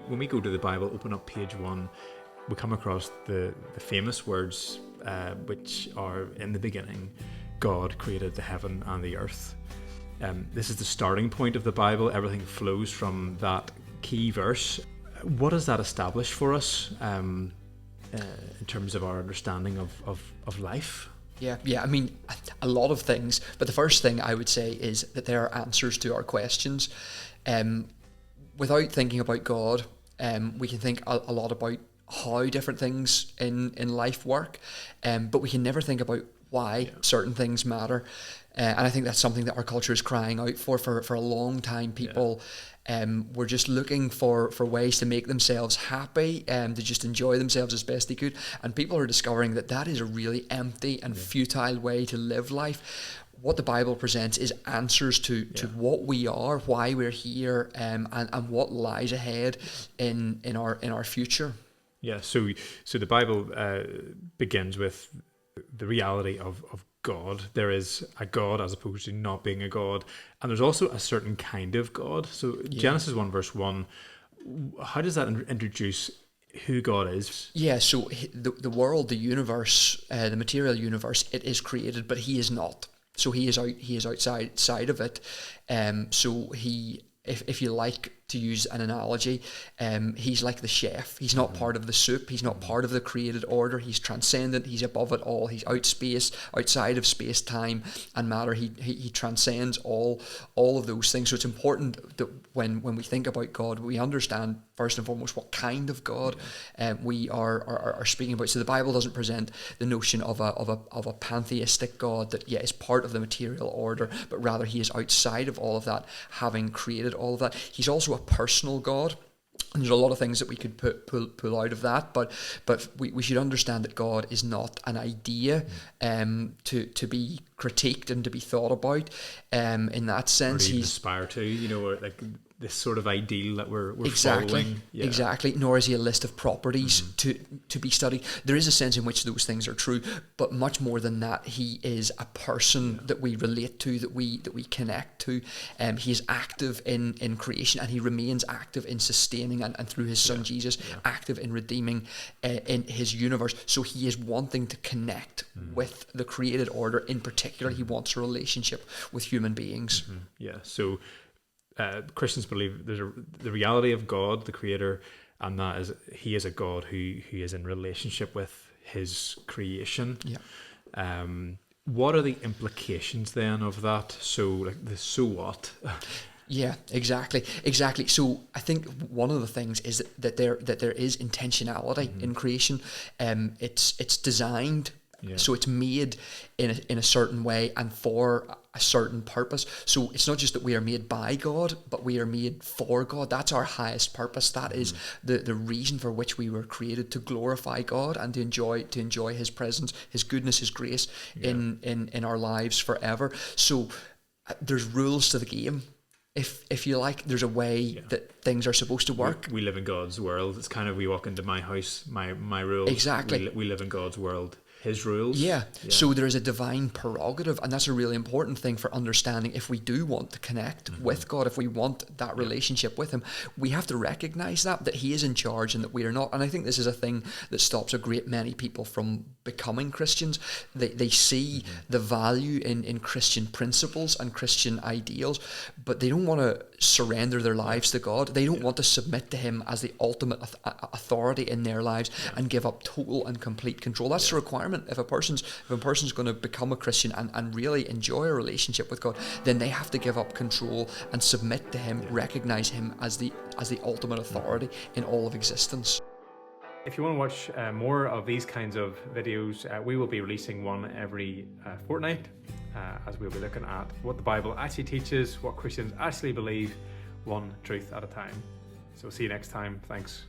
when we go to the Bible, open up page 1, we come across the famous words which are, in the beginning, God created the heaven and the earth. This is the starting point of the Bible. Everything flows from that key verse. What does that establish for us in terms of our understanding of life? Yeah. I mean, a lot of things. But the first thing I would say is that there are answers to our questions. Without thinking about God, we can think a lot about how different things in life work, but we can never think about why certain things matter. And I think that's something that our culture is crying out for a long time. People were just looking for ways to make themselves happy and to just enjoy themselves as best they could. And people are discovering that is a really empty and futile way to live life. What the Bible presents is answers to what we are, why we're here, and what lies ahead in our future. Yeah, so the Bible begins with the reality of God. There is a God as opposed to not being a God, and there's also a certain kind of God. So Genesis 1 verse 1, how does that introduce who God is? Yeah, so the world, the universe, the material universe, it is created, but he is not. So he is outside of it. So he, if you like to use an analogy, he's like the chef. He's not part of the soup. He's not part of the created order. He's transcendent. He's above it all. He's outside of space, time, and matter. He transcends all of those things. So it's important that when we think about God, we understand first and foremost what kind of God we are speaking about. So the Bible doesn't present the notion of a pantheistic God that is part of the material order, but rather he is outside of all of that, having created all of that. He's also a personal God. And there's a lot of things that we could pull out of that, but we should understand that God is not an idea to be critiqued and to be thought about. In that sense, or to aspire to, or like this sort of ideal that we're following. Exactly. Nor is he a list of properties to be studied. There is a sense in which those things are true, but much more than that, he is a person that we relate to, that we connect to. He is active in creation, and he remains active in sustaining and through his son Jesus, active in redeeming in his universe. So he is wanting to connect with the created order. In particular, he wants a relationship with human beings. So Christians believe there's the reality of God, the Creator, and that is he is a God who is in relationship with his creation. What are the implications then of that? So like the so what? Yeah, exactly. So I think one of the things is that there is intentionality in creation. It's designed. So it's made in a certain way and for a certain purpose. So it's not just that we are made by God, but we are made for God. That's our highest purpose. That is the reason for which we were created, to glorify God and to enjoy his presence, his goodness, his grace in our lives forever. So there's rules to the game. If you like, there's a way that things are supposed to work. We live in God's world. It's kind of, we walk into my house, my rules. Exactly. We live in God's world. His rules. So there is a divine prerogative, and that's a really important thing for understanding. If we do want to connect with God, if we want that relationship with him, we have to recognize that he is in charge and that we are not. And I think this is a thing that stops a great many people from becoming Christians. They see the value in Christian principles and Christian ideals, but they don't want to surrender their lives to God. They don't want to submit to him as the ultimate authority in their lives and give up total and complete control. That's the requirement. If a person's going to become a Christian and really enjoy a relationship with God, then they have to give up control and submit to him, recognize him as the ultimate authority in all of existence. If you want to watch more of these kinds of videos, we will be releasing one every fortnight, as we'll be looking at what the Bible actually teaches, what Christians actually believe, one truth at a time. So see you next time. Thanks.